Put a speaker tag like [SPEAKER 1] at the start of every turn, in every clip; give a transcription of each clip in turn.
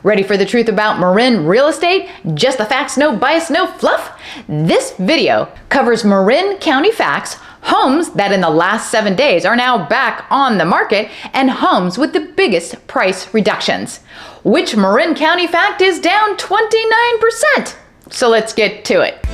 [SPEAKER 1] Ready for the truth about Marin real estate? Just the facts, no bias, no fluff? This video covers Marin County facts, homes that in the last 7 days are now back on the market, and homes with the biggest price reductions. Which Marin County fact is down 29%? So let's get to it.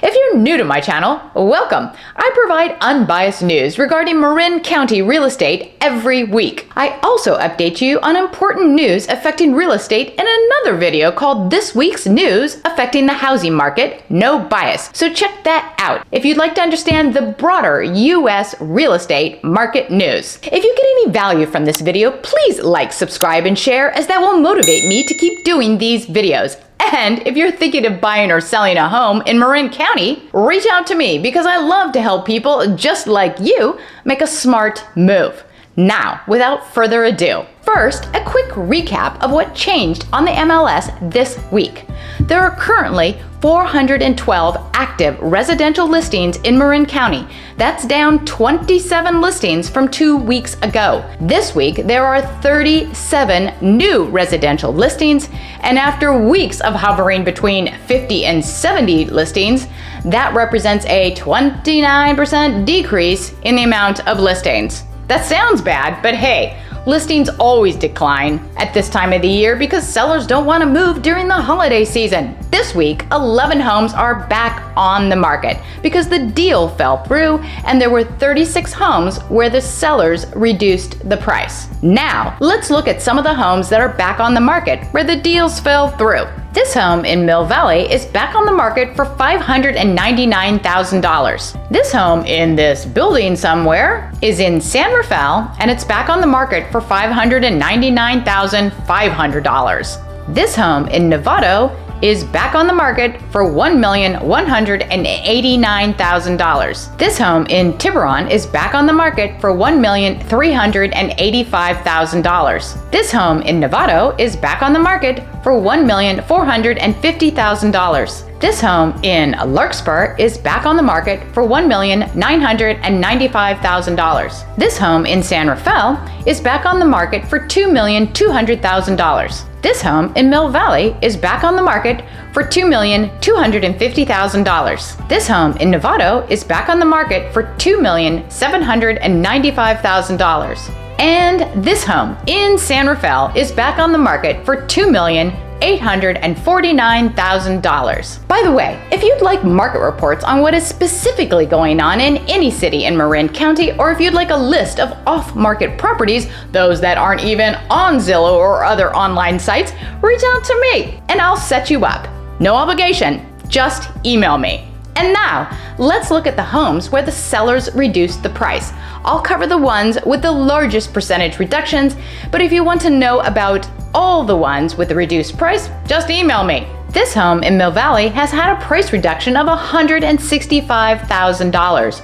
[SPEAKER 1] If you're new to my channel, welcome. I provide unbiased news regarding Marin County real estate every week. I also update you on important news affecting real estate in another video called This Week's News Affecting the Housing Market, No Bias. So check that out if you'd like to understand the broader U.S. real estate market news. If you get any value from this video, please like, subscribe, and share, as that will motivate me to keep doing these videos. And if you're thinking of buying or selling a home in Marin County, reach out to me because I love to help people just like you make a smart move. Now, without further ado, first, a quick recap of what changed on the MLS this week. There are currently 412 active residential listings in Marin County. That's down 27 listings from 2 weeks ago. This week, there are 37 new residential listings, and after weeks of hovering between 50 and 70 listings, that represents a 29% decrease in the amount of listings. That sounds bad, but hey, listings always decline at this time of the year because sellers don't want to move during the holiday season. This week, 11 homes are back on the market because the deal fell through, and there were 36 homes where the sellers reduced the price. Now, let's look at some of the homes that are back on the market where the deals fell through. This home in Mill Valley is back on the market for $599,000. This home in this building somewhere is in San Rafael, and it's back on the market for $599,500. This home in Novato is back on the market for $1,189,000. This home in Tiburon is back on the market for $1,385,000. This home in Novato is back on the market for $1,450,000. This home in Larkspur is back on the market for $1,995,000. This home in San Rafael is back on the market for $2,200,000. This home in Mill Valley is back on the market for $2,250,000. This home in Novato is back on the market for $2,795,000. And this home in San Rafael is back on the market for $2,849,000. By the way, if you'd like market reports on what is specifically going on in any city in Marin County, or if you'd like a list of off-market properties, those that aren't even on Zillow or other online sites, reach out to me and I'll set you up. No obligation, just email me. And now, let's look at the homes where the sellers reduced the price. I'll cover the ones with the largest percentage reductions, but if you want to know about all the ones with the reduced price, just email me. This home in Mill Valley has had a price reduction of $165,000.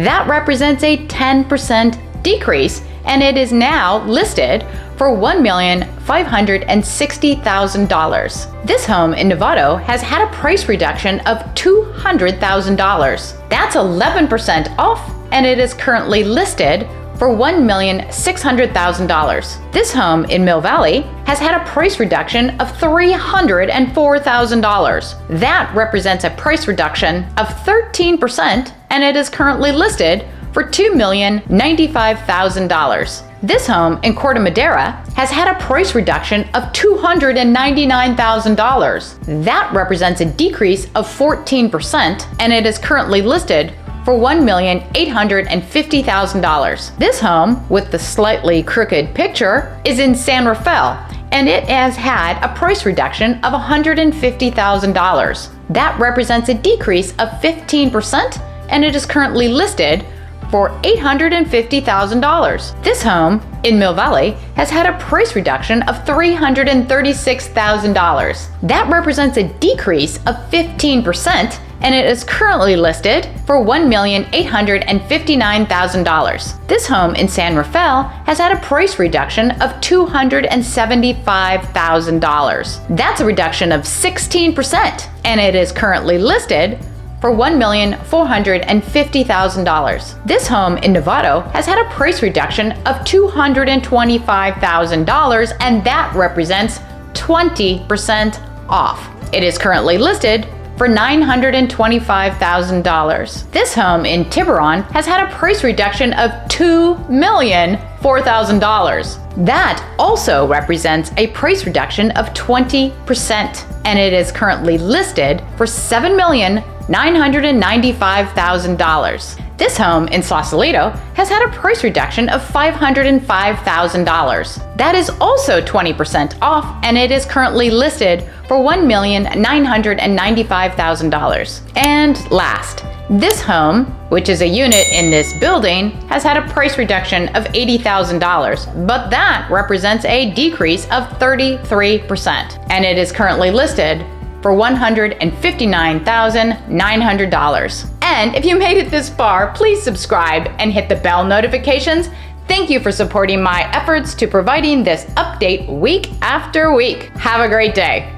[SPEAKER 1] That represents a 10% decrease, and it is now listed for $1,560,000. This home in Novato has had a price reduction of $200,000. That's 11% off, and it is currently listed for $1,600,000. This home in Mill Valley has had a price reduction of $304,000. That represents a price reduction of 13%, and it is currently listed for $2,095,000. This home in Corte Madera has had a price reduction of $299,000. That represents a decrease of 14%, and it is currently listed for $1,850,000. This home, with the slightly crooked picture, is in San Rafael, and it has had a price reduction of $150,000. That represents a decrease of 15%, and it is currently listed for $850,000. This home in Mill Valley has had a price reduction of $336,000. That represents a decrease of 15%, and it is currently listed for $1,859,000. This home in San Rafael has had a price reduction of $275,000. That's a reduction of 16%, and it is currently listed for $1,450,000. This home in Novato has had a price reduction of $225,000, and that represents 20% off. It is currently listed for $925,000. This home in Tiburon has had a price reduction of $2,004,000. That also represents a price reduction of 20%, and it is currently listed for $7,995,000. This home in Sausalito has had a price reduction of $505,000. That is also 20% off, and it is currently listed for $1,995,000. And last, this home, which is a unit in this building, has had a price reduction of $80,000, but that represents a decrease of 33%, and it is currently listed for $159,900. And if you made it this far, please subscribe and hit the bell notifications. Thank you for supporting my efforts to providing this update week after week. Have a great day.